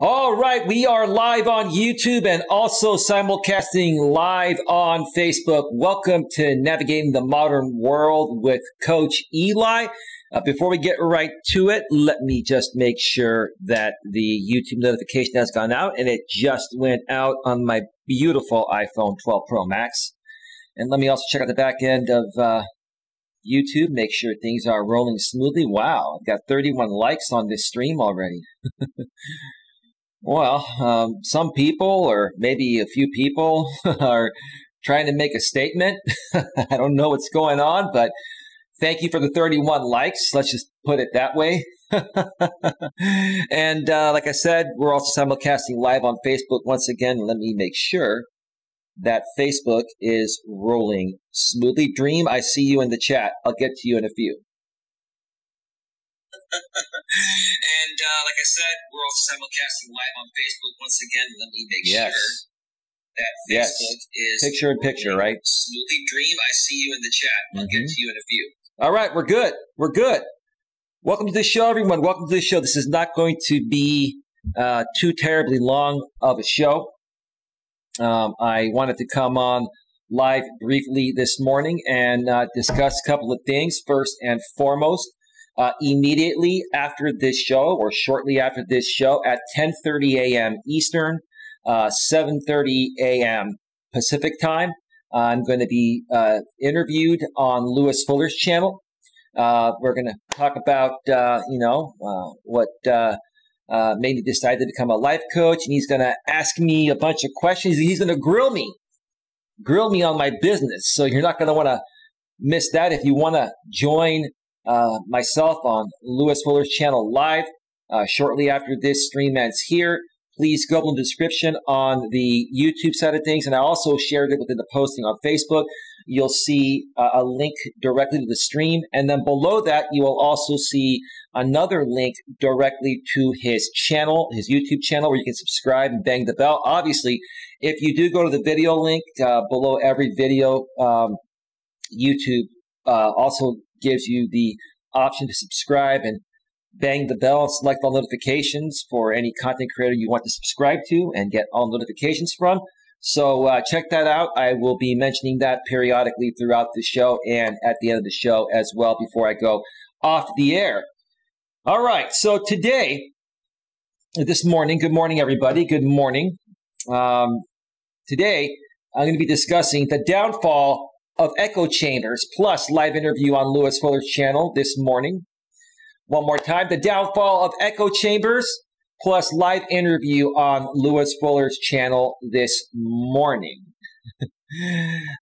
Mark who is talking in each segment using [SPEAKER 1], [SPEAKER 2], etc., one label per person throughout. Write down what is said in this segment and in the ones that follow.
[SPEAKER 1] All right, we are live on YouTube and also simulcasting live on Facebook. Welcome to Navigating the Modern World with Coach Eli. Before we get right to it, let me just make sure that the YouTube notification has gone out, and it just went out on my beautiful iPhone 12 Pro Max. And let me also check out the back end of YouTube, make sure things are rolling smoothly. Wow, I've got 31 likes on this stream already. Well, some people, or maybe a few people, are trying to make a statement. I don't know what's going on, but thank you for the 31 likes. Let's just put it that way. And like I said, we're also simulcasting live on Facebook. Once again, let me make sure that Facebook is rolling smoothly. Dream, I see you in the chat. I'll get to you in a few. And like I said, we're also simulcasting live on Facebook. Once again, let me make sure that Facebook is picture-in-picture, right? Smoothly. Dream, I see you in the chat. I'll get to you in a few. All right, we're good. We're good. Welcome to the show, everyone. Welcome to the show. This is not going to be too terribly long of a show. I wanted to come on live briefly this morning and discuss a couple of things. First and foremost, immediately after this show, or shortly after this show, at 10:30 a.m. Eastern, 7:30 a.m. Pacific time, I'm going to be interviewed on Lewis Fuller's channel. We're going to talk about, what made me decide to become a life coach, and he's going to ask me a bunch of questions. He's going to grill me on my business. So you're not going to want to miss that. If you want to join myself on Lewis Fuller's channel live shortly after this stream ends here, please go in the description on the YouTube side of things, and I also shared it within the posting on Facebook. You'll see a link directly to the stream, and then below that you will also see another link directly to his channel, his YouTube channel, where you can subscribe and bang the bell. Obviously, if you do go to the video link below every video, YouTube also gives you the option to subscribe and bang the bell and select all notifications for any content creator you want to subscribe to and get all notifications from. So check that out. I will be mentioning that periodically throughout the show and at the end of the show as well before I go off the air. All right. So today, this morning, good morning, everybody. Good morning. Today, I'm going to be discussing the downfall of echo chambers, plus live interview on Lewis Fuller's channel this morning. One more time, the downfall of echo chambers, plus live interview on Lewis Fuller's channel this morning.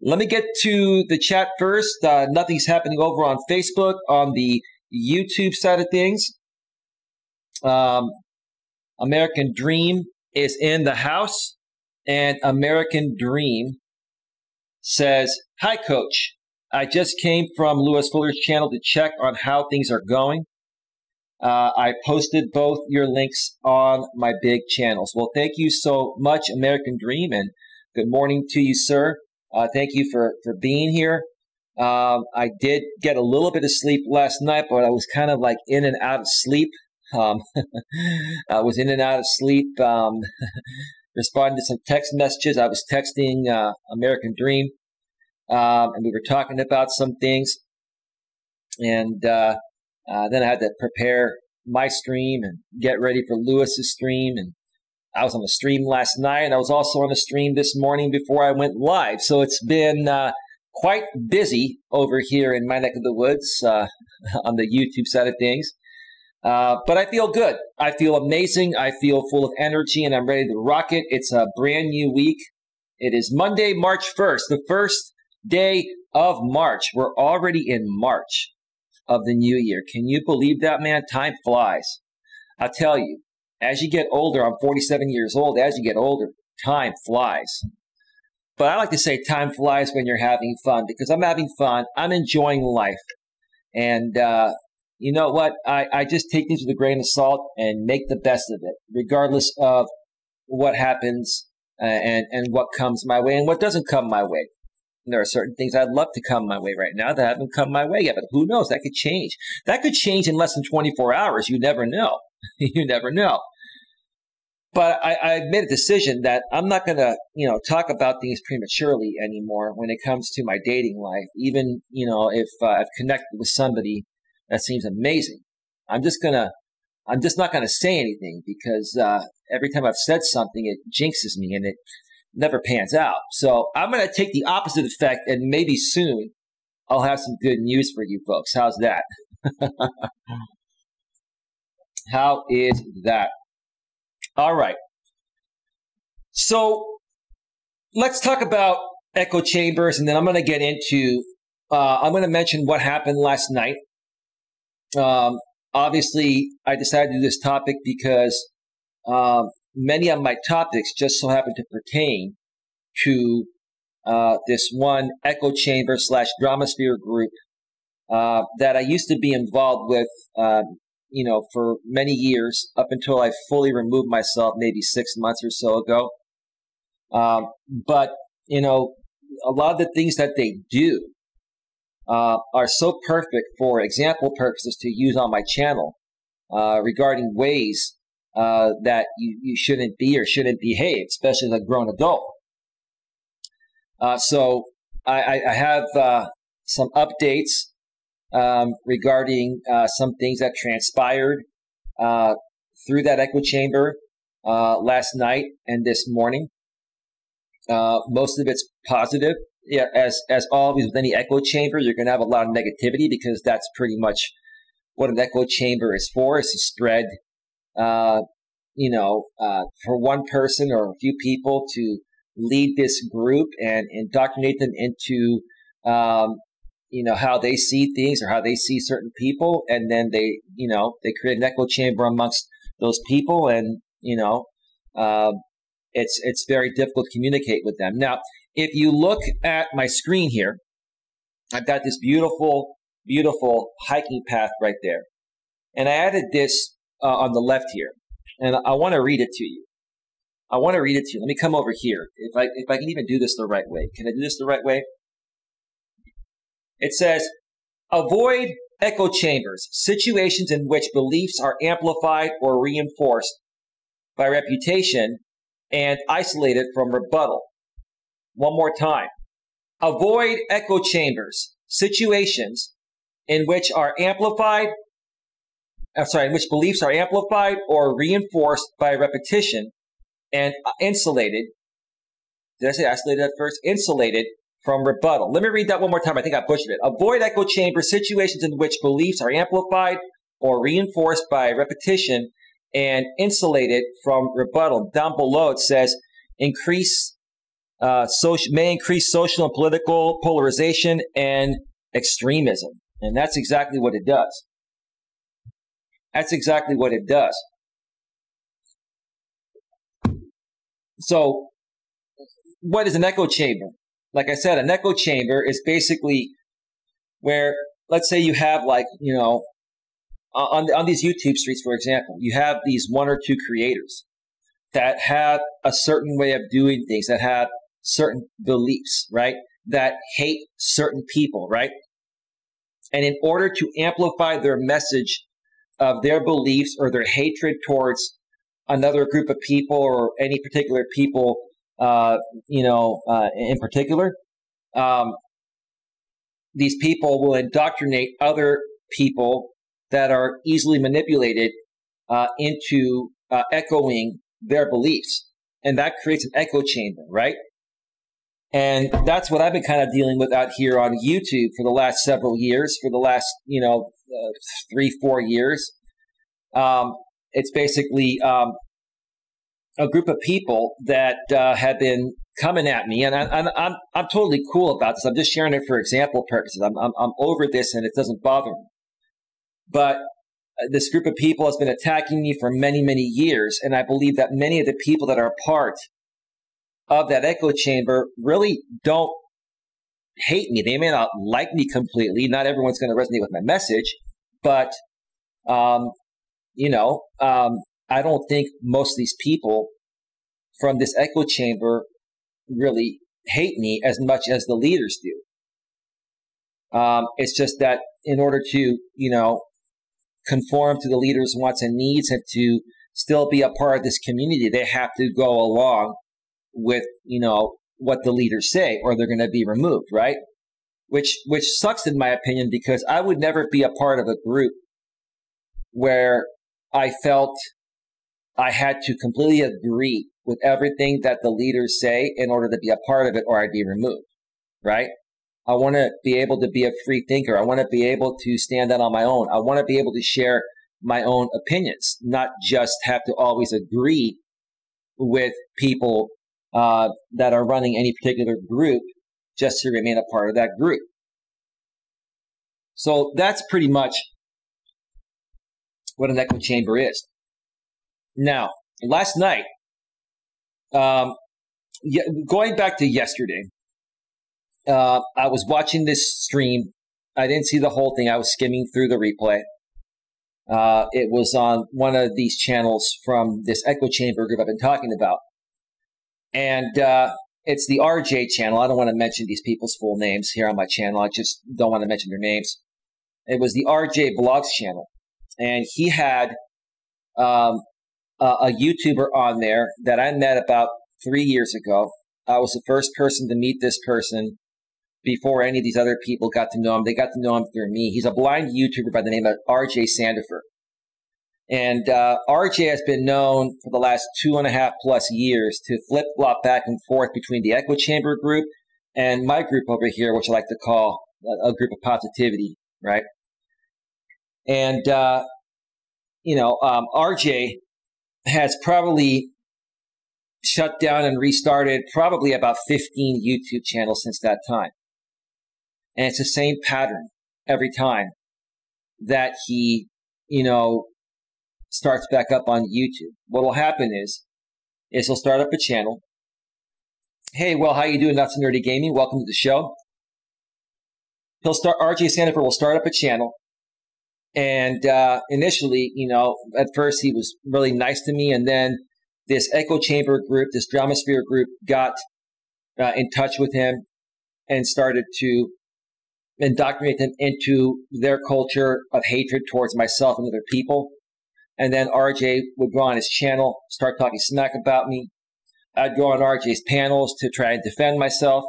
[SPEAKER 1] Let me get to the chat first. Nothing's happening over on Facebook. On the YouTube side of things, American Dream is in the house, and American Dream says, "Hi, Coach. I just came from Lewis Fuller's channel to check on how things are going. I posted both your links on my big channels." Well, thank you so much, American Dream, and good morning to you, sir. Thank you for being here. I did get a little bit of sleep last night, but I was kind of like in and out of sleep. I was in and out of sleep, responding to some text messages. I was texting American Dream, and we were talking about some things. And then I had to prepare my stream and get ready for Lewis's stream. And I was on the stream last night, and I was also on the stream this morning before I went live. So it's been quite busy over here in my neck of the woods on the YouTube side of things. But I feel good. I feel amazing. I feel full of energy, and I'm ready to rock it. It's a brand new week. It is Monday, March 1st, the first day of March. We're already in March of the new year. Can you believe that, man? Time flies. I'll tell you, as you get older, I'm 47 years old. As you get older, time flies. But I like to say time flies when you're having fun, because I'm having fun. I'm enjoying life. And you know what? I just take things with a grain of salt and make the best of it, regardless of what happens and what comes my way and what doesn't come my way. And there are certain things I'd love to come my way right now that haven't come my way yet, but who knows? That could change. That could change in less than 24 hours. You never know. You never know. But I made a decision that I'm not going to, talk about things prematurely anymore when it comes to my dating life. Even, if I've connected with somebody that seems amazing, I'm just not going to say anything because every time I've said something, it jinxes me and it never pans out. So I'm going to take the opposite effect, and maybe soon I'll have some good news for you folks. How's that? How is that? All right. So let's talk about echo chambers, and then I'm going to get into, I'm going to mention what happened last night. Obviously, I decided to do this topic because many of my topics just so happen to pertain to this one echo chamber / dramasphere group that I used to be involved with, for many years, up until I fully removed myself maybe 6 months or so ago. But, a lot of the things that they do are so perfect for example purposes to use on my channel regarding ways that you shouldn't be or shouldn't behave, especially as a grown adult. So I have some updates regarding some things that transpired through that echo chamber last night and this morning. Most of it's positive. Yeah, as always with any echo chamber, you're going to have a lot of negativity because that's pretty much what an echo chamber is for, is to spread, for one person or a few people to lead this group and indoctrinate them into, how they see things or how they see certain people. And then they create an echo chamber amongst those people. And, it's very difficult to communicate with them. Now, if you look at my screen here, I've got this beautiful, beautiful hiking path right there. And I added this on the left here. And I want to read it to you. Let me come over here. If I can even do this the right way. Can I do this the right way? It says, avoid echo chambers, situations in which beliefs are amplified or reinforced by reputation and isolated from rebuttal. One more time. Avoid echo chambers, situations in which beliefs are amplified or reinforced by repetition and insulated. Did I say isolated at first? Insulated from rebuttal. Let me read that one more time. I think I butchered it. Avoid echo chamber situations in which beliefs are amplified or reinforced by repetition and insulated from rebuttal. Down below it says may increase social and political polarization and extremism. And that's exactly what it does. So what is an echo chamber? Like I said, an echo chamber is basically where, let's say you have on these YouTube streets, for example, you have these one or two creators that have a certain way of doing things, that have certain beliefs, right? That hate certain people, right? And in order to amplify their message of their beliefs or their hatred towards another group of people or any particular people, in particular, these people will indoctrinate other people that are easily manipulated into echoing their beliefs. And that creates an echo chamber, right? And that's what I've been kind of dealing with out here on YouTube for the last several years, for the last, 3-4 years. It's basically a group of people that have been coming at me, and I'm totally cool about this. I'm just sharing it for example purposes. I'm over this, and it doesn't bother me. But this group of people has been attacking me for many, many years, and I believe that many of the people that are part of that echo chamber really don't hate me. They may not like me completely. Not everyone's going to resonate with my message, but I don't think most of these people from this echo chamber really hate me as much as the leaders do. It's just that in order to, conform to the leaders' wants and needs and to still be a part of this community, they have to go along with, what the leaders say, or they're going to be removed, right? Which sucks in my opinion, because I would never be a part of a group where I felt I had to completely agree with everything that the leaders say in order to be a part of it, or I'd be removed, right? I want to be able to be a free thinker. I want to be able to stand out on my own. I want to be able to share my own opinions, not just have to always agree with people that are running any particular group just to remain a part of that group. So that's pretty much what an echo chamber is. Now, last night, going back to yesterday, I was watching this stream. I didn't see the whole thing. I was skimming through the replay. It was on one of these channels from this echo chamber group I've been talking about. And it's the RJ channel. I don't want to mention these people's full names here on my channel. I just don't want to mention their names. It was the RJ Blogs channel. And he had a YouTuber on there that I met about 3 years ago. I was the first person to meet this person before any of these other people got to know him. They got to know him through me. He's a blind YouTuber by the name of RJ Sandifer. And RJ has been known for the last 2.5+ years to flip-flop back and forth between the echo chamber group and my group over here, which I like to call a group of positivity, right? And, RJ has probably shut down and restarted probably about 15 YouTube channels since that time. And it's the same pattern every time that he, starts back up on YouTube. What will happen is he'll start up a channel. Hey, well, how you doing? That's Nerdy Gaming. Welcome to the show. RJ Sandifer will start up a channel. And initially, at first he was really nice to me. And then this echo chamber group, this Dramasphere group got in touch with him and started to indoctrinate him into their culture of hatred towards myself and other people. And then RJ would go on his channel, start talking smack about me. I'd go on RJ's panels to try and defend myself.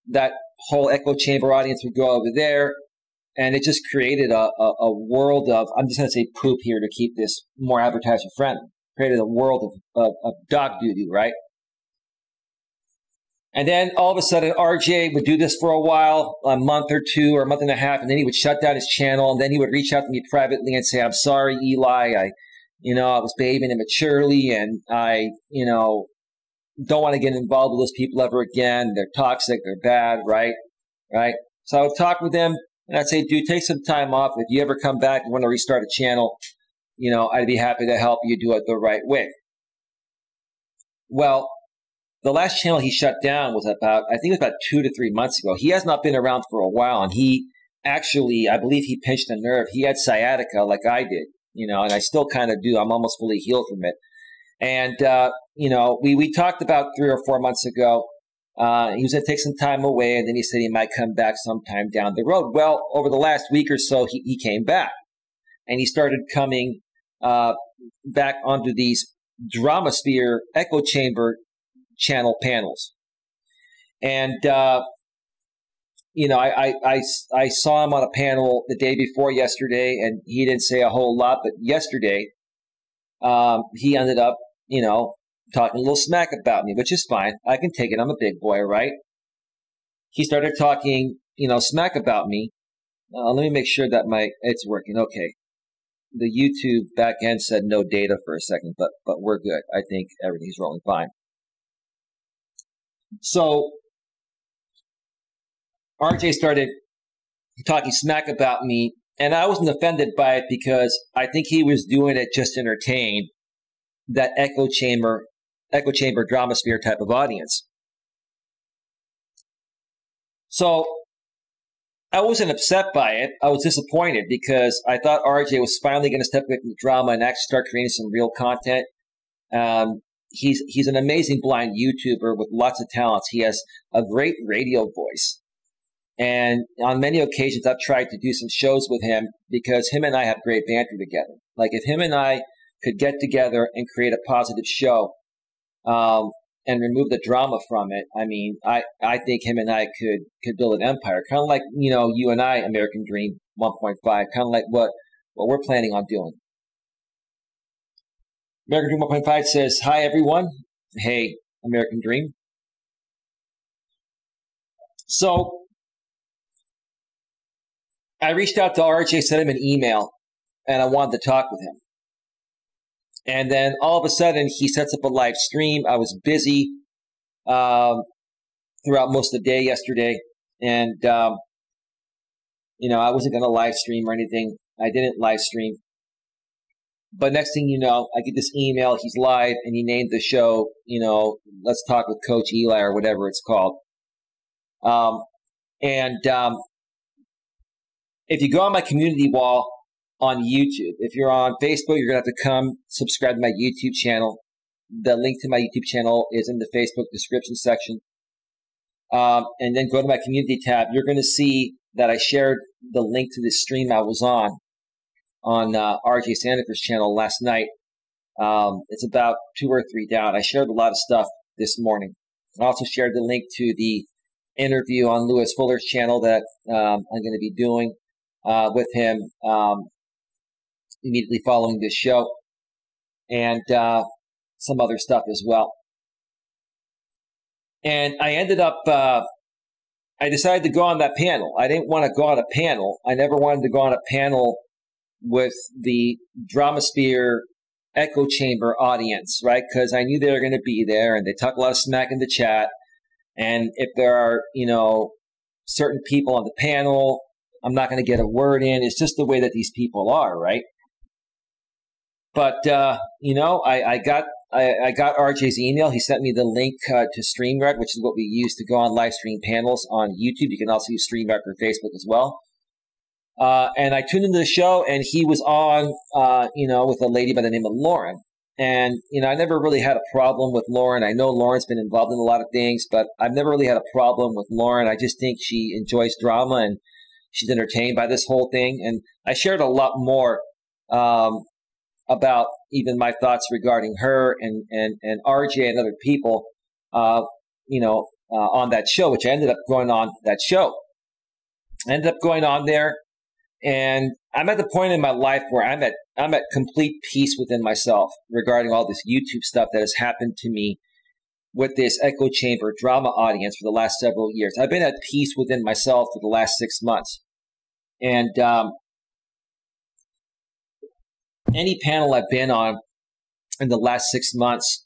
[SPEAKER 1] That whole echo chamber audience would go over there. And it just created a world of, I'm just going to say poop here to keep this more advertiser friendly. Created a world of dog doo-doo, right? And then all of a sudden, RJ would do this for a while, a month or two or a month and a half, and then he would shut down his channel, and then he would reach out to me privately and say, I'm sorry, Eli, I was behaving immaturely, and I, don't want to get involved with those people ever again. They're toxic, they're bad, right? Right? So I would talk with him, and I'd say, dude, take some time off. If you ever come back and want to restart a channel, I'd be happy to help you do it the right way. Well, the last channel he shut down was about 2 to 3 months ago. He has not been around for a while, and he actually, I believe he pinched a nerve. He had sciatica like I did, and I still kind of do. I'm almost fully healed from it. And, we talked about 3 or 4 months ago. He was going to take some time away, and then he said he might come back sometime down the road. Well, over the last week or so, he came back, and he started coming back onto these Dramasphere echo chamber channel panels. And, I saw him on a panel the day before yesterday, and he didn't say a whole lot, but yesterday, he ended up, talking a little smack about me, which is fine. I can take it. I'm a big boy, right? He started talking, smack about me. Let me make sure that it's working. Okay. The YouTube back end said no data for a second, but we're good. I think everything's rolling fine. So RJ started talking smack about me, and I wasn't offended by it because I think he was doing it just to entertain that echo chamber Dramasphere type of audience. So I wasn't upset by it. I was disappointed because I thought RJ was finally going to step away from the drama and actually start creating some real content. He's an amazing blind YouTuber with lots of talents. He has a great radio voice. And on many occasions, I've tried to do some shows with him because him and I have great banter together. Like if him and I could get together and create a positive show and remove the drama from it, I mean, I think him and I could build an empire, kind of like, you and I, American Dream 1.5, kind of like what we're planning on doing. American Dream 1.5 says, hi, everyone. Hey, American Dream. So I reached out to RJ, sent him an email, and I wanted to talk with him. And then all of a sudden, he sets up a live stream. I was busy throughout most of the day yesterday. And, I wasn't going to live stream or anything. I didn't live stream. But next thing you know, I get this email. He's live, and he named the show, Let's Talk with Coach Eli or whatever it's called. If you go on my community wall on YouTube, if you're on Facebook, you're going to have to come subscribe to my YouTube channel. The link to my YouTube channel is in the Facebook description section. And then go to my community tab. You're going to see that I shared the link to this stream I was on RJ Sandifer's channel last night. It's about 2 or 3 down. I shared a lot of stuff this morning. I also shared the link to the interview on Lewis Fuller's channel that I'm going to be doing with him immediately following this show, and some other stuff as well. And I ended up, I decided to go on that panel. I didn't want to go on a panel. I never wanted to go on a panel with the Dramasphere echo chamber audience, right? Because I knew they were going to be there, and they talk a lot of smack in the chat. And if there are, certain people on the panel, I'm not going to get a word in. It's just the way that these people are, right? But, I got RJ's email. He sent me the link to StreamYard, which is what we use to go on live stream panels on YouTube. You can also use StreamYard for Facebook as well. And I tuned into the show, and he was on, with a lady by the name of Lauren. And, I never really had a problem with Lauren. I know Lauren's been involved in a lot of things, but I've never really had a problem with Lauren. I just think she enjoys drama, and she's entertained by this whole thing. And I shared a lot more about even my thoughts regarding her and RJ and other people, on that show, which I ended up going on that show. I ended up going on there, and I'm at the point in my life where I'm at complete peace within myself regarding all this YouTube stuff that has happened to me with this echo chamber drama audience for the last several years. I've been at peace within myself for the last 6 months. And any panel I've been on in the last 6 months,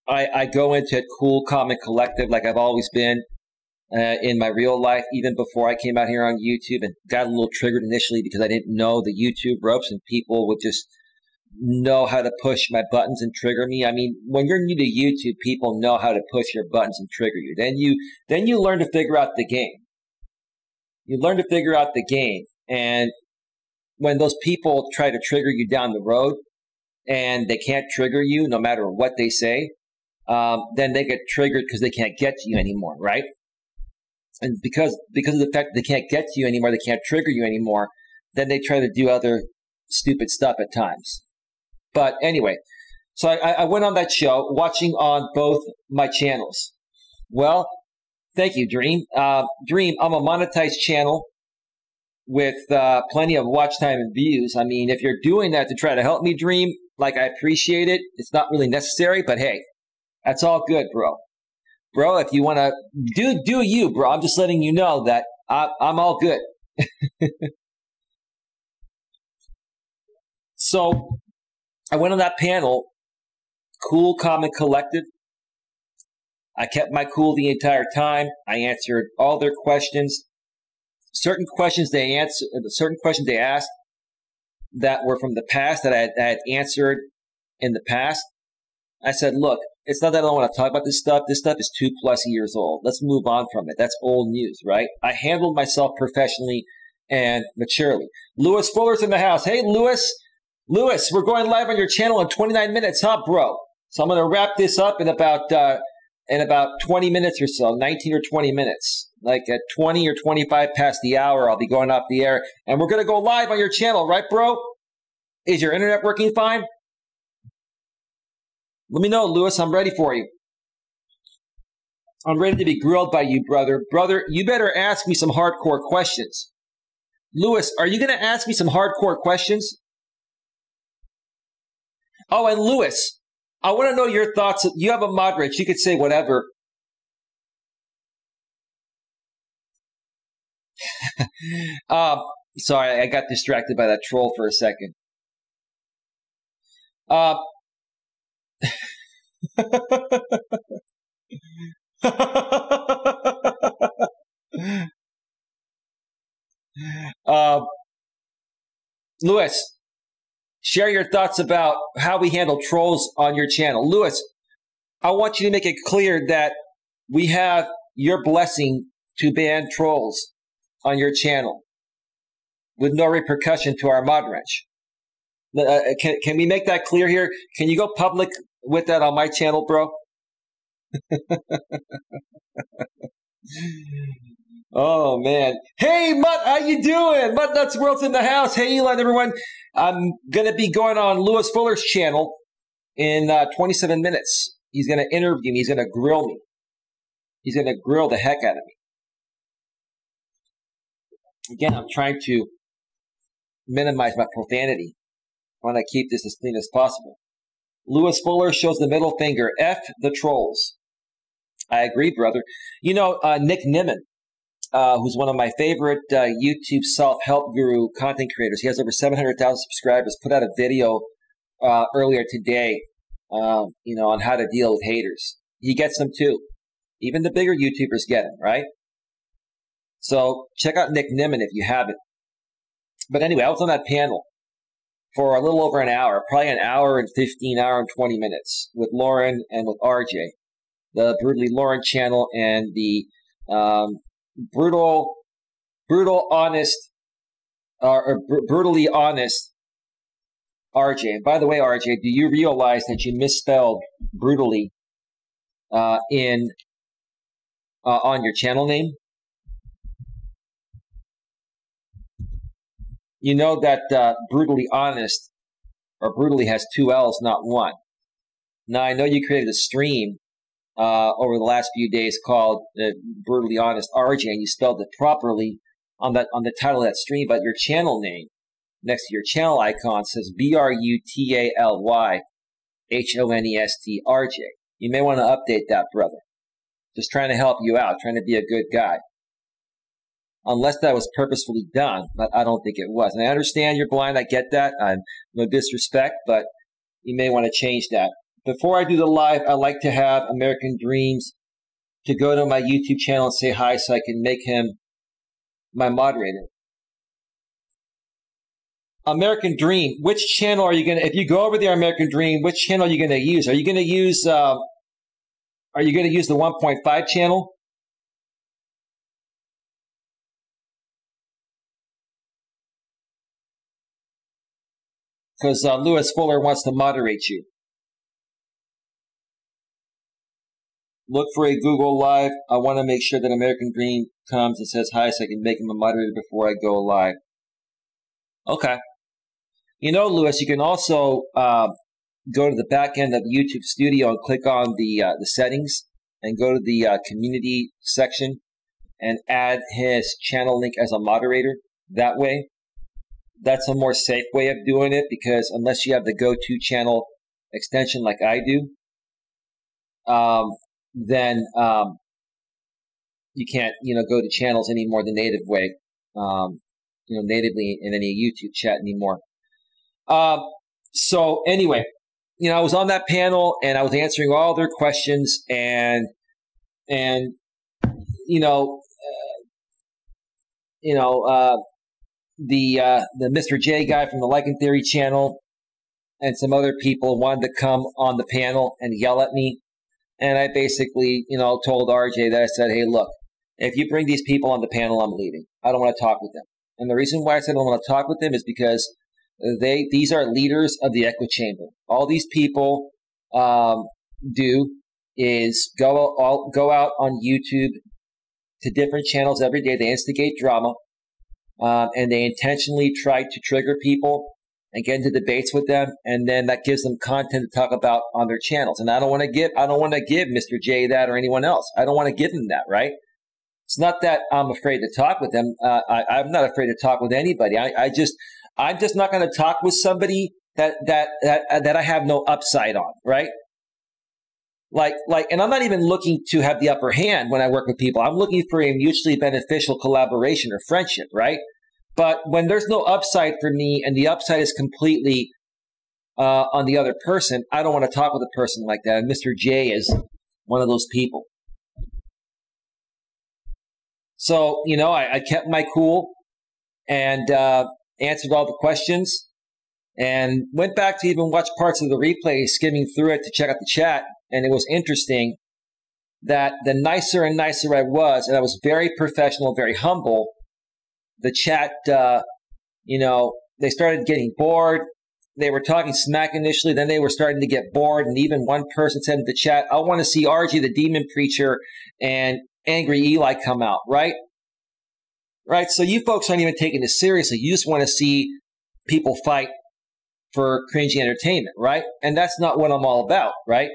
[SPEAKER 1] I go into it cool, calm, and collective like I've always been in my real life, even before I came out here on YouTube, and got a little triggered initially because I didn't know the YouTube ropes, and people would just know how to push my buttons and trigger me. I mean, when you're new to YouTube, people know how to push your buttons and trigger you. Then you learn to figure out the game. You learn to figure out the game. And when those people try to trigger you down the road and they can't trigger you no matter what they say, then they get triggered because they can't get to you anymore, right? And because of the fact that they can't get to you anymore, they can't trigger you anymore, then they try to do other stupid stuff at times. But anyway, so I went on that show, watching on both my channels. Well, thank you, Dream. Dream, I'm a monetized channel with plenty of watch time and views. I mean, if you're doing that to try to help me, Dream, like, I appreciate it. It's not really necessary, but hey, that's all good, bro. Bro, if you want to do you, bro. I'm just letting you know that I'm all good. So I went on that panel, cool, calm, and collected. I kept my cool the entire time. I answered all their questions. Certain questions they asked that were from the past that I had answered in the past. I said, look, it's not that I don't want to talk about this stuff. This stuff is 2+ years old. Let's move on from it. That's old news, right? I handled myself professionally and maturely. Lewis Fuller's in the house. Hey, Lewis. Lewis, we're going live on your channel in 29 minutes, huh, bro? So I'm going to wrap this up in about 20 minutes or so, 19 or 20 minutes. Like at 20 or 25 past the hour, I'll be going off the air. And we're going to go live on your channel, right, bro? Is your internet working fine? Let me know, Lewis. I'm ready for you. I'm ready to be grilled by you, brother. Brother, you better ask me some hardcore questions. Lewis, are you going to ask me some hardcore questions? Oh, and Lewis, I want to know your thoughts. You have a mod rich. You could say whatever. Sorry, I got distracted by that troll for a second. Lewis, share your thoughts about how we handle trolls on your channel. Lewis, I want you to make it clear that we have your blessing to ban trolls on your channel with no repercussion to our mod wrench. Can we make that clear here? Can you go public with that on my channel, bro? Oh, man. Hey, Mutt, how you doing? Mutt Nuts World's in the house. Hey, Eli and everyone. I'm going to be going on Lewis Fuller's channel in 27 minutes. He's going to interview me. He's going to grill me. He's going to grill the heck out of me. Again, I'm trying to minimize my profanity. I want to keep this as clean as possible. Lewis Fuller shows the middle finger. F the trolls. I agree, brother. You know, Nick Nimmin, who's one of my favorite YouTube self-help guru content creators. He has over 700,000 subscribers. Put out a video earlier today, on how to deal with haters. He gets them too. Even the bigger YouTubers get them, right? So check out Nick Nimmin if you haven't. But anyway, I was on that panel for a little over an hour, probably an hour and 15, hour and 20 minutes with Lauren and with RJ, the Brutally Lauren channel and the brutally honest RJ. And by the way, RJ, do you realize that you misspelled brutally on your channel name? You know that brutally honest or brutally has 2 L's, not 1. Now, I know you created a stream over the last few days called Brutally Honest RJ, and you spelled it properly on the title of that stream, but your channel name next to your channel icon says BRUTALYHONEST RJ. You may want to update that, brother. Just trying to help you out, trying to be a good guy. Unless that was purposefully done, but I don't think it was. And I understand you're blind. I get that. I'm no disrespect, but you may want to change that. Before I do the live, I like to have American Dreams to go to my YouTube channel and say hi so I can make him my moderator. American Dream, which channel are you going to, if you go over there, American Dream, which channel are you going to use? Are you going to use the 1.5 channel? Because Lewis Fuller wants to moderate you. Look for a Google Live. I want to make sure that American Dream comes and says hi so I can make him a moderator before I go live. Okay. You know, Lewis, you can also go to the back end of YouTube Studio and click on the settings and go to the community section and add his channel link as a moderator that way. That's a more safe way of doing it because unless you have the go-to channel extension like I do, then you can't, go to channels anymore the native way, natively in any YouTube chat anymore. So anyway, I was on that panel and I was answering all their questions and the Mr. J guy from the Lycan Theory channel and some other people wanted to come on the panel and yell at me. And I basically, told RJ that I said, hey, look, if you bring these people on the panel, I'm leaving. I don't want to talk with them. And the reason why I said I don't want to talk with them is because these are leaders of the echo chamber. All these people do is go out on YouTube to different channels every day. They instigate drama. And they intentionally try to trigger people and get into debates with them, and then that gives them content to talk about on their channels. And I don't want to give Mr. J that or anyone else. I don't want to give them that, right? It's not that I'm afraid to talk with them. I'm not afraid to talk with anybody. I'm just not going to talk with somebody that I have no upside on, right? Like, and I'm not even looking to have the upper hand when I work with people. I'm looking for a mutually beneficial collaboration or friendship, right? But when there's no upside for me and the upside is completely on the other person, I don't want to talk with a person like that. And Mr. J is one of those people. So, you know, I kept my cool and answered all the questions and went back to even watch parts of the replay, skimming through it to check out the chat. And it was interesting that the nicer and nicer I was, and I was very professional, very humble, the chat, you know, they started getting bored. They were talking smack initially, then they were starting to get bored. And even one person said in the chat, I want to see RJ the Demon Preacher and Angry Eli come out, right? Right, so you folks aren't even taking this seriously. You just want to see people fight for cringy entertainment, right? And that's not what I'm all about, right?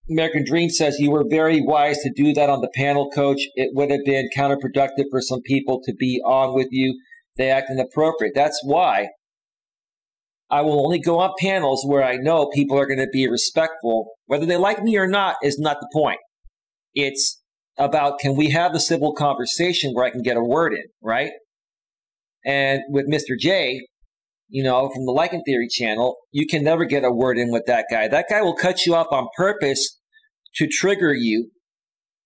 [SPEAKER 1] American Dream says, you were very wise to do that on the panel, Coach. It would have been counterproductive for some people to be on with you. They act inappropriate. That's why I will only go on panels where I know people are going to be respectful. Whether they like me or not is not the point. It's about, can we have the civil conversation where I can get a word in, right? And with Mr. J, you know, from the Lycan Theory channel, you can never get a word in with that guy. That guy will cut you off on purpose to trigger you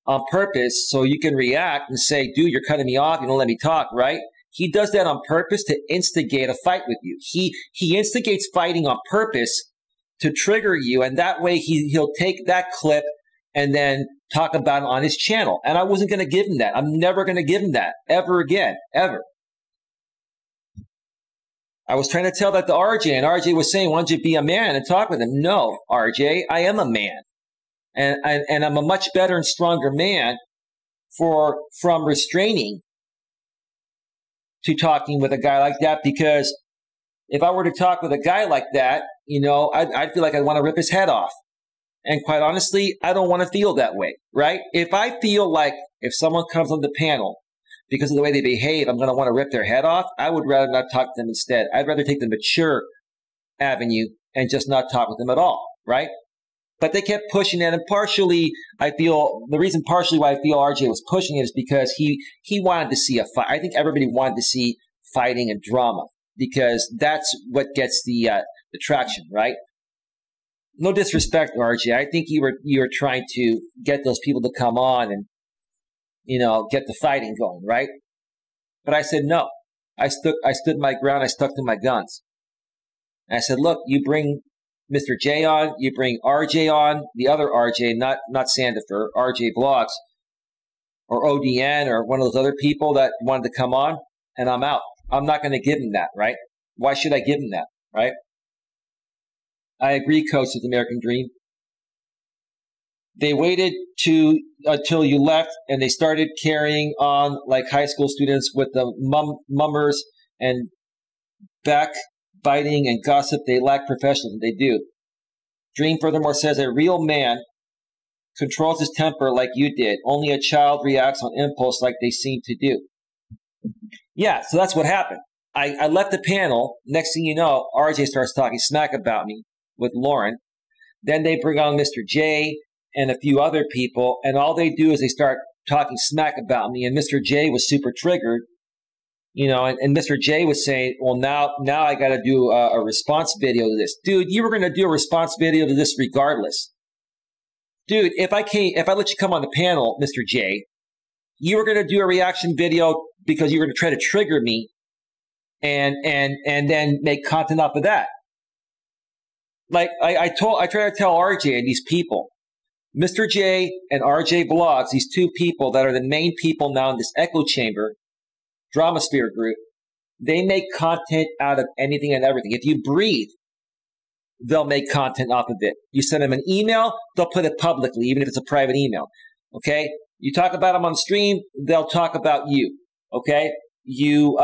[SPEAKER 1] on purpose so you can react and say, dude, you're cutting me off. You don't let me talk, right? He does that on purpose to instigate a fight with you. He instigates fighting on purpose to trigger you, and that way he'll take that clip and then talk about it on his channel. And I wasn't going to give him that. I'm never going to give him that ever again, ever. I was trying to tell that to RJ, and RJ was saying, why don't you be a man and talk with him? No, RJ, I am a man. And I'm a much better and stronger man from restraining to talking with a guy like that, because if I were to talk with a guy like that, you know, I'd feel like I'd want to rip his head off. And quite honestly, I don't want to feel that way, right? If I feel like if someone comes on the panel because of the way they behave, I'm going to want to rip their head off, I would rather not talk to them instead. I'd rather take the mature avenue and just not talk with them at all, right? But they kept pushing it, and partially, I feel, the reason partially why I feel RJ was pushing it is because he wanted to see a fight. I think everybody wanted to see fighting and drama, because that's what gets the traction, right? No disrespect, RJ. I think you were trying to get those people to come on and, you know, get the fighting going, right? But I said no. I stood my ground. I stuck to my guns. And I said, look, you bring Mr. J on, you bring RJ on, the other RJ, not Sandifer, RJ Blogs, or ODN, or one of those other people that wanted to come on, and I'm out. I'm not going to give him that, right? Why should I give him that, right? I agree, Coach, with American Dream. They waited until you left, and they started carrying on like high school students with the mummers and backbiting and gossip. They lack professionalism. They do. Dream furthermore says, a real man controls his temper like you did. Only a child reacts on impulse like they seem to do. Yeah, so that's what happened. I left the panel. Next thing you know, RJ starts talking smack about me with Lauren. Then they bring on Mr. J and a few other people, and all they do is they start talking smack about me. And Mr. J was super triggered, you know, and Mr. J was saying, well, now I got to do a response video to this. Dude, you were going to do a response video to this regardless. Dude, if I let you come on the panel, Mr. J, you were going to do a reaction video because you were going to try to trigger me and then make content off of that. Like I try to tell RJ and these people, Mr. J and RJ Blogs, these two people that are the main people now in this echo chamber drama sphere group, they make content out of anything and everything. If you breathe, they'll make content off of it. You send them an email, they'll put it publicly, even if it's a private email. Okay? You talk about them on stream, they'll talk about you. Okay? You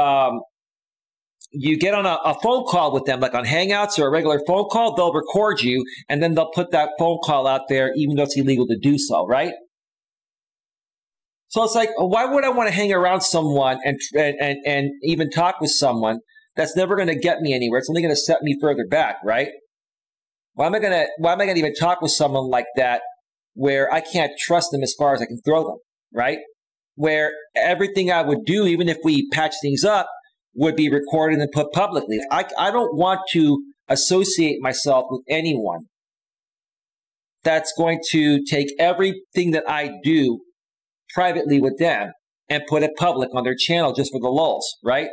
[SPEAKER 1] get on a phone call with them, like on Hangouts or a regular phone call, they'll record you, and then they'll put that phone call out there, even though it's illegal to do so, right? So it's like, why would I want to hang around someone and even talk with someone that's never going to get me anywhere? It's only going to set me further back, right? Why am I going to even talk with someone like that where I can't trust them as far as I can throw them, right? Where everything I would do, even if we patch things up, would be recorded and put publicly. I don't want to associate myself with anyone that's going to take everything that I do privately with them and put it public on their channel just for the lulz, right?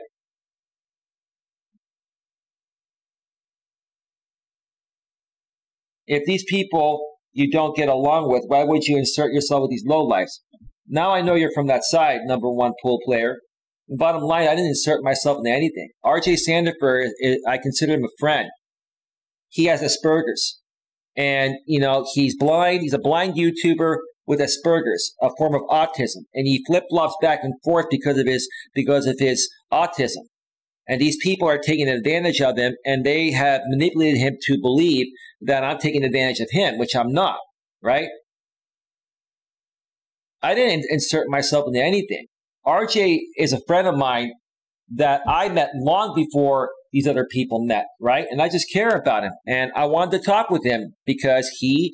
[SPEAKER 1] If these people you don't get along with, why would you insert yourself with these lowlifes? Now I know you're from that side, number one pool player. The bottom line, I didn't insert myself into anything. RJ Sandefur, I consider him a friend. He has Asperger's. And, you know, he's blind. He's a blind YouTuber with Asperger's, a form of autism. And he flip-flops back and forth because of his autism. And these people are taking advantage of him, and they have manipulated him to believe that I'm taking advantage of him, which I'm not, right? I didn't insert myself into anything. RJ is a friend of mine that I met long before these other people met, right? And I just care about him. And I wanted to talk with him because he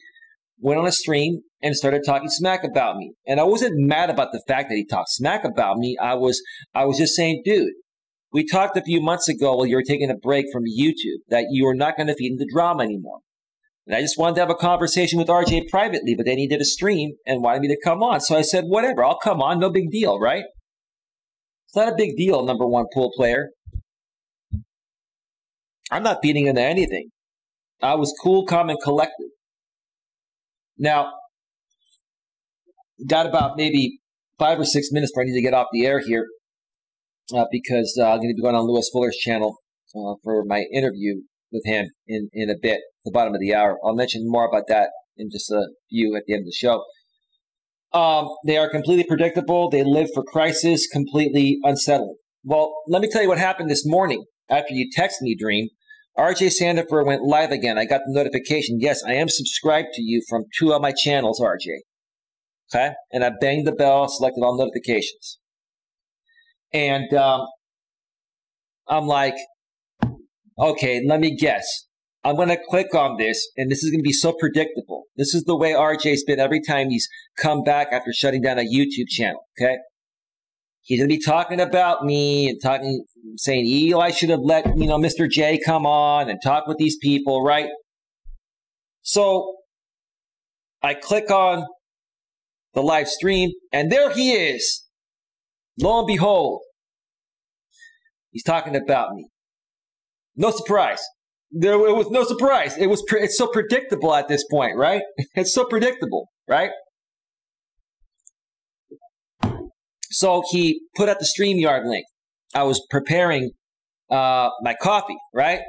[SPEAKER 1] went on a stream and started talking smack about me. And I wasn't mad about the fact that he talked smack about me. I was just saying, dude, we talked a few months ago while you were taking a break from YouTube that you were not going to feed into drama anymore. And I just wanted to have a conversation with RJ privately, but then he did a stream and wanted me to come on. So I said, whatever, I'll come on, no big deal, right? It's not a big deal, number one pool player. I'm not feeding into anything. I was cool, calm, and collected. Now, got about maybe 5 or 6 minutes before I need to get off the air here because I'm going to be going on Lewis Fuller's channel for my interview with him in a bit, at the bottom of the hour. I'll mention more about that in just a few at the end of the show. They are completely predictable. They live for crisis, completely unsettling. Well, let me tell you what happened this morning after you texted me, Dream. RJ Sandefur went live again. I got the notification. Yes, I am subscribed to you from 2 of my channels, RJ. Okay? And I banged the bell, selected all notifications. And I'm like, okay, let me guess. I'm going to click on this, and this is going to be so predictable. This is the way RJ's been every time he's come back after shutting down a YouTube channel, okay? He's going to be talking about me and saying Eli should have let, Mr. J come on and talk with these people, right? So I click on the live stream, and there he is. Lo and behold, he's talking about me. No surprise. It was no surprise. It's so predictable at this point, right? It's so predictable, right? So he put out the StreamYard link. I was preparing my coffee, right?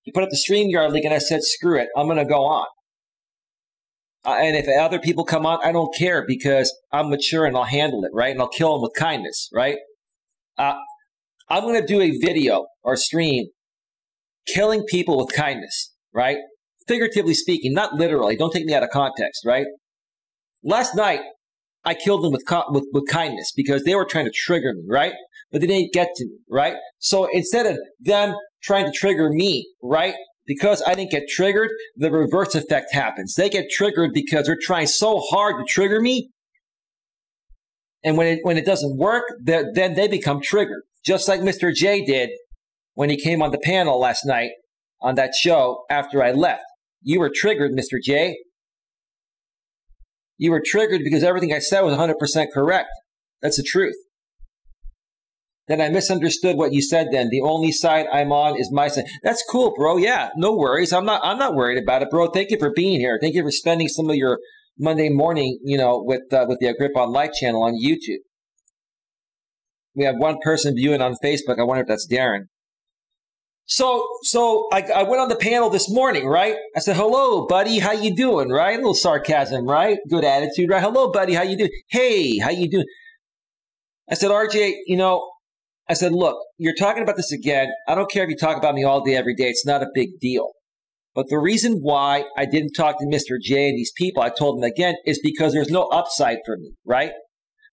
[SPEAKER 1] He put up the StreamYard link, and I said, screw it. I'm going to go on. And if other people come on, I don't care because I'm mature and I'll handle it, right? And I'll kill them with kindness, right? I'm going to do a video or stream killing people with kindness, right? Figuratively speaking, not literally. Don't take me out of context, right? Last night, I killed them with kindness because they were trying to trigger me, right? But they didn't get to me, right? So instead of them trying to trigger me, right? Because I didn't get triggered, the reverse effect happens. They get triggered because they're trying so hard to trigger me. And when it doesn't work, then they become triggered. Just like Mr. J did when he came on the panel last night on that show after I left. You were triggered, Mr. J. You were triggered because everything I said was 100% correct. That's the truth. Then I misunderstood what you said then. The only side I'm on is my side. That's cool, bro. Yeah, no worries. I'm not worried about it, bro. Thank you for being here. Thank you for spending some of your Monday morning, with the Agrippa on Live channel on YouTube. We have one person viewing on Facebook. I wonder if that's Darren. So I went on the panel this morning, right? I said, hello, buddy. How you doing, right? A little sarcasm, right? Good attitude, right? Hello, buddy. How you doing? Hey, how you doing? I said, RJ, I said, look, you're talking about this again. I don't care if you talk about me all day, every day. It's not a big deal. But the reason why I didn't talk to Mr. J and these people, I told them again, is because there's no upside for me, right?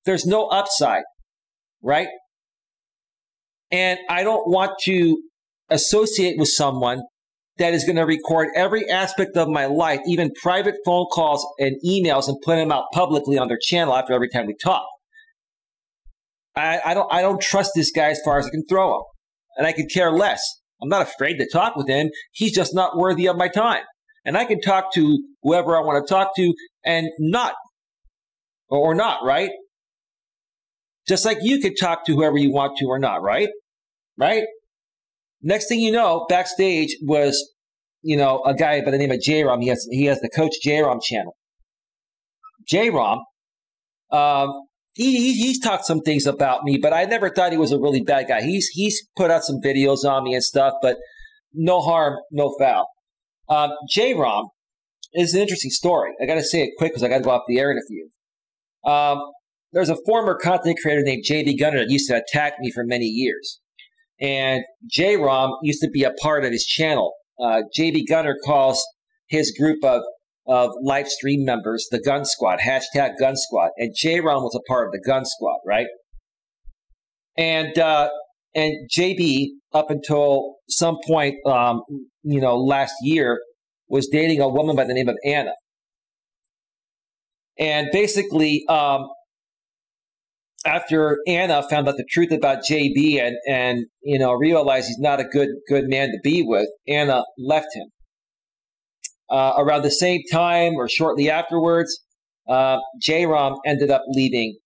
[SPEAKER 1] There's no upside, right? And I don't want to associate with someone that is going to record every aspect of my life, even private phone calls and emails, and put them out publicly on their channel after every time we talk. I don't trust this guy as far as I can throw him, and I could care less. I'm not afraid to talk with him. He's just not worthy of my time. And I can talk to whoever I want to talk to and not, or not, right? Just like you could talk to whoever you want to or not, right? Right? Next thing you know, backstage was, a guy by the name of J-Rom. He has the Coach J-Rom channel. J-Rom, he's talked some things about me, but I never thought he was a really bad guy. He's put out some videos on me and stuff, but no harm, no foul. J-Rom is an interesting story. I got to say it quick because I got to go off the air in a few. There's a former content creator named JB Gunner that used to attack me for many years. And J-Rom used to be a part of his channel. JB Gunner calls his group of live stream members the Gun Squad, hashtag Gun Squad. And J-Rom was a part of the Gun Squad, right? And JB, up until some point, last year, was dating a woman by the name of Anna. And basically, after Anna found out the truth about JB and realized he's not a good man to be with, Anna left him. Around the same time or shortly afterwards, J-Rom ended up leaving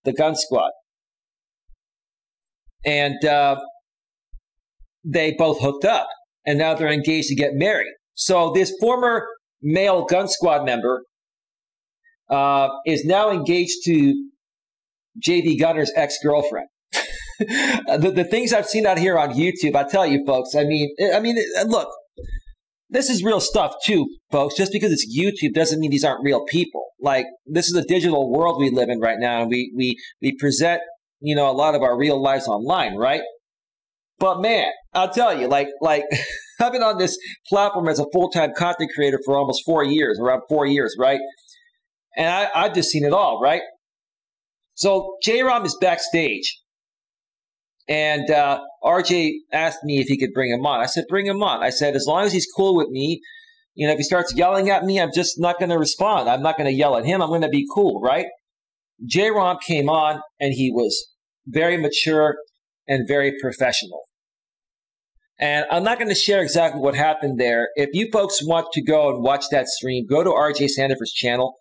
[SPEAKER 1] the Gun Squad. And they both hooked up, and now they're engaged to get married. So this former male Gun Squad member is now engaged to JB Gunner's ex-girlfriend. the things I've seen out here on YouTube, I tell you, folks, I mean, look, this is real stuff too, folks. Just because it's YouTube doesn't mean these aren't real people. Like, this is a digital world we live in right now, and we present, a lot of our real lives online, right? But man, I'll tell you, like I've been on this platform as a full-time content creator for almost 4 years, around 4 years, right? And I've just seen it all, right? So J-Rom is backstage, and RJ asked me if he could bring him on. I said, bring him on. I said, as long as he's cool with me, if he starts yelling at me, I'm just not going to respond. I'm not going to yell at him. I'm going to be cool, right? J-Rom came on, and he was very mature and very professional. And I'm not going to share exactly what happened there. If you folks want to go and watch that stream, go to RJ Sandifer's channel.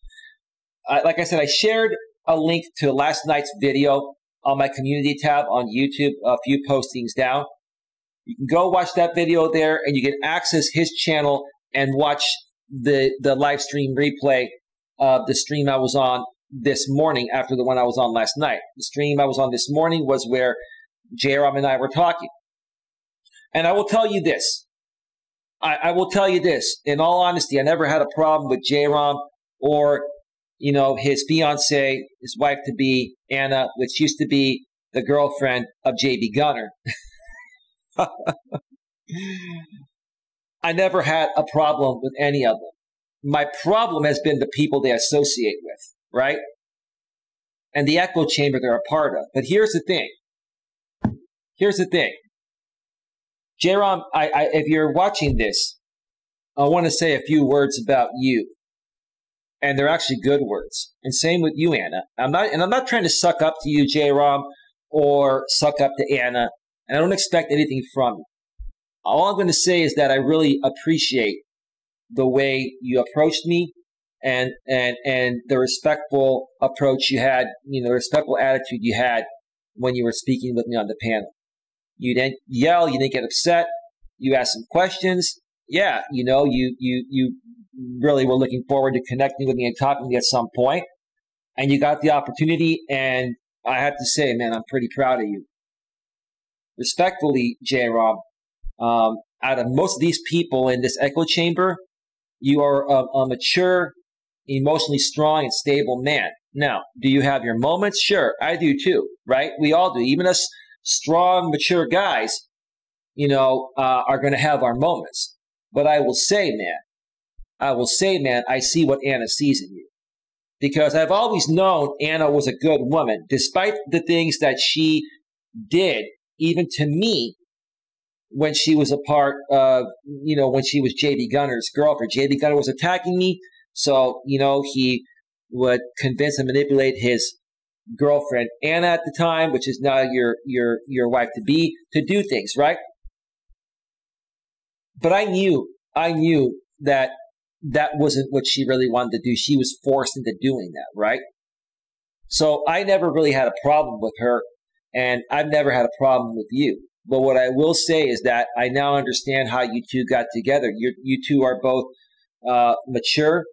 [SPEAKER 1] Like I said, I shared a link to last night's video on my community tab on YouTube, a few postings down. You can go watch that video there, and you can access his channel and watch the live stream replay of the stream I was on this morning after the one I was on last night. The stream I was on this morning was where J-Rom and I were talking. And I will tell you this. I will tell you this. In all honesty, I never had a problem with J-Rom or his fiance, his wife-to-be, Anna, which used to be the girlfriend of JB Gunner. I never had a problem with any of them. My problem has been the people they associate with, right? And the echo chamber they're a part of. But here's the thing. J-Rom, if you're watching this, I want to say a few words about you. And they're actually good words. And same with you, Anna. I'm not trying to suck up to you, J-Rom, or suck up to Anna. And I don't expect anything from you. All I'm going to say is that I really appreciate the way you approached me and the respectful approach you had, the respectful attitude you had when you were speaking with me on the panel. You didn't yell. You didn't get upset. You asked some questions. Yeah, you really were looking forward to connecting with me and talking to me at some point. And you got the opportunity, and I have to say, man, I'm pretty proud of you. Respectfully, J-Rom, out of most of these people in this echo chamber, you are a mature, emotionally strong, and stable man. Now, do you have your moments? Sure, I do too, right? We all do. Even us strong, mature guys, are going to have our moments. But I will say, man, I see what Anna sees in you. Because I've always known Anna was a good woman, despite the things that she did, even to me, when she was a part of, when she was J.D. Gunner's girlfriend. J.D. Gunner was attacking me, so, he would convince and manipulate his girlfriend, Anna, at the time, which is now your wife-to-be, to do things, right? But I knew that wasn't what she really wanted to do. She was forced into doing that, right? So I never really had a problem with her, and I've never had a problem with you. But what I will say is that I now understand how you two got together. You two are both mature,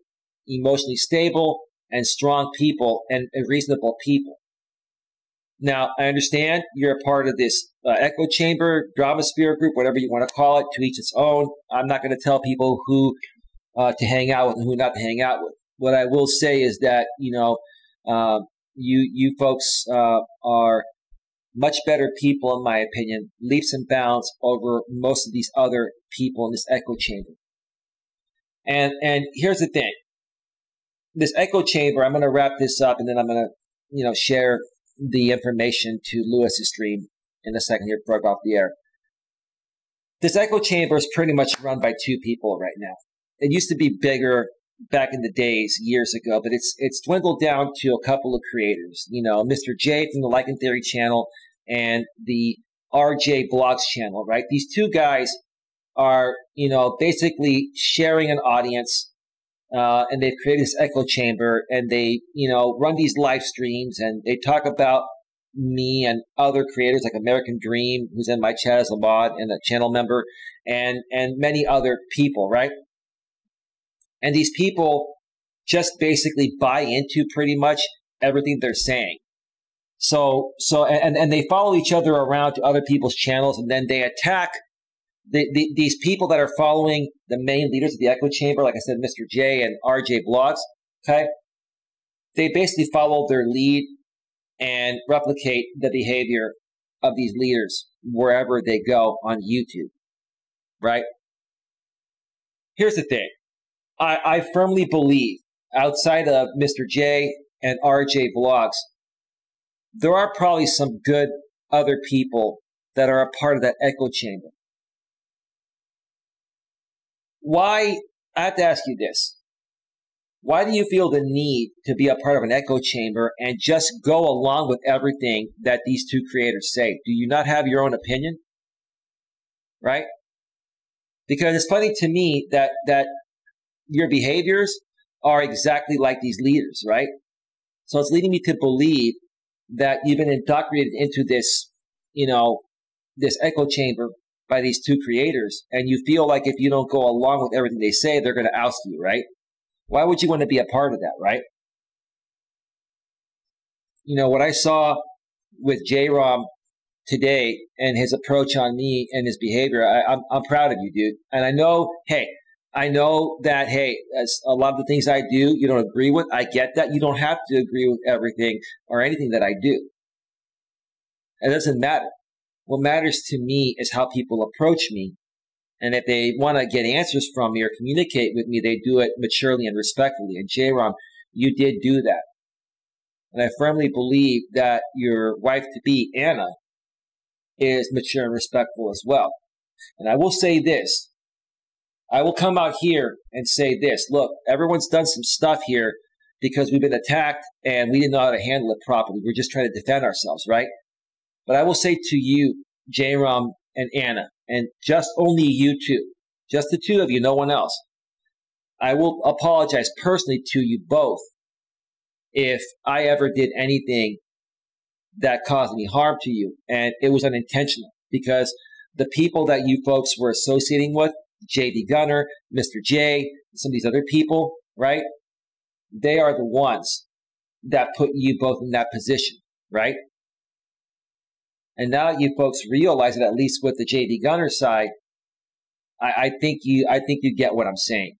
[SPEAKER 1] emotionally stable, and strong people, and reasonable people. Now, I understand you're a part of this echo chamber, drama sphere group, whatever you want to call it, to each its own. I'm not going to tell people who to hang out with and who not to hang out with. What I will say is that, you folks are much better people, in my opinion, leaps and bounds over most of these other people in this echo chamber. And here's the thing. This echo chamber, I'm going to wrap this up, and then I'm going to, share the information to Lewis's stream in a second here before I go off the air. This echo chamber is pretty much run by two people right now. It used to be bigger back in the days, years ago, but it's dwindled down to a couple of creators. Mr. J from the Like and Theory channel and the RJ Blogs channel, right? These two guys are, basically sharing an audience, and they've created this echo chamber, and they, run these live streams, and they talk about me and other creators like American Dream, who's in my chat as a mod and a channel member, and many other people, right? And these people just basically buy into pretty much everything they're saying. So they follow each other around to other people's channels, and then they attack these people that are following the main leaders of the echo chamber, like I said, Mr. J and RJ Blogs. Okay, they basically follow their lead and replicate the behavior of these leaders wherever they go on YouTube. Right? Here's the thing. I firmly believe, outside of Mr. J and RJ Vlogs, there are probably some good other people that are a part of that echo chamber. Why, I have to ask you this, why do you feel the need to be a part of an echo chamber and just go along with everything that these two creators say? Do you not have your own opinion? Right? Because it's funny to me that your behaviors are exactly like these leaders, right? So it's leading me to believe that you've been indoctrinated into this, this echo chamber by these two creators, and you feel like if you don't go along with everything they say, they're going to oust you, right? Why would you want to be a part of that, right? What I saw with J-Rom today and his approach on me and his behavior, I'm proud of you, dude. And I know that, as a lot of the things I do, you don't agree with. I get that. You don't have to agree with everything or anything that I do. It doesn't matter. What matters to me is how people approach me. And if they want to get answers from me or communicate with me, they do it maturely and respectfully. And J-Rom, you did do that. And I firmly believe that your wife-to-be, Anna, is mature and respectful as well. And I will say this. I will come out here and say this. Look, everyone's done some stuff here because we've been attacked and we didn't know how to handle it properly. We're just trying to defend ourselves, right? But I will say to you, J-Rom and Anna, and just only you two, just the two of you, no one else, I will apologize personally to you both if I ever did anything that caused any harm to you. And it was unintentional, because the people that you folks were associating with, J.D. Gunner, Mr. J, some of these other people, right? They are the ones that put you both in that position, right? And now you folks realize that, at least with the J.D. Gunner side, I think you get what I'm saying.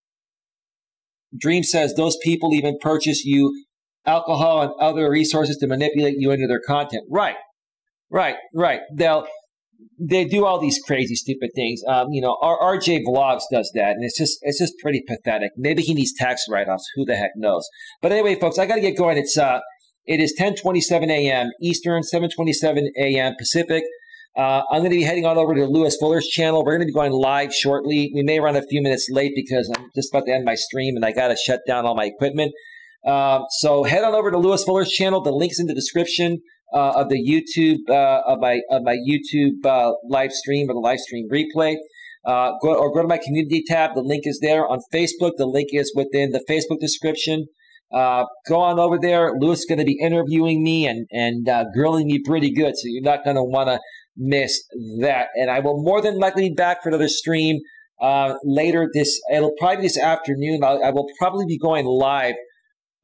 [SPEAKER 1] Dream says those people even purchase you alcohol and other resources to manipulate you into their content. Right. They do all these crazy, stupid things. RJ Vlogs does that, and it's just pretty pathetic. Maybe he needs tax write-offs. Who the heck knows? But anyway, folks, I got to get going. It is 10:27 a.m. Eastern, 7:27 a.m. Pacific. I'm going to be heading on over to Lewis Fuller's channel. We're going to be going live shortly. We may run a few minutes late because I'm just about to end my stream and I got to shut down all my equipment. So head on over to Lewis Fuller's channel. The link's in the description of the YouTube of my YouTube live stream or the live stream replay. Go to my community tab. The link is there. On Facebook, the link is within the Facebook description. Go on over there. Lewis is going to be interviewing me and grilling me pretty good, so you're not going to want to miss that. And I will more than likely be back for another stream later. It'll probably be this afternoon. I will probably be going live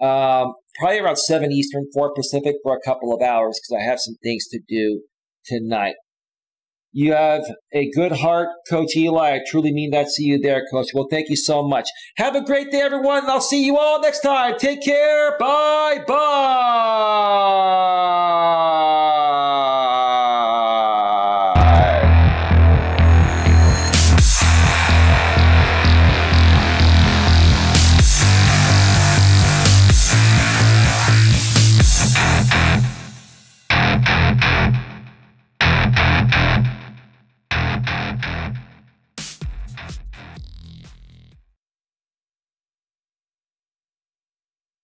[SPEAKER 1] probably around 7 Eastern, 4 Pacific for a couple of hours because I have some things to do tonight. You have a good heart, Coach Eli. I truly mean that. See you there, Coach. Well, thank you so much. Have a great day, everyone, and I'll see you all next time. Take care. Bye-bye.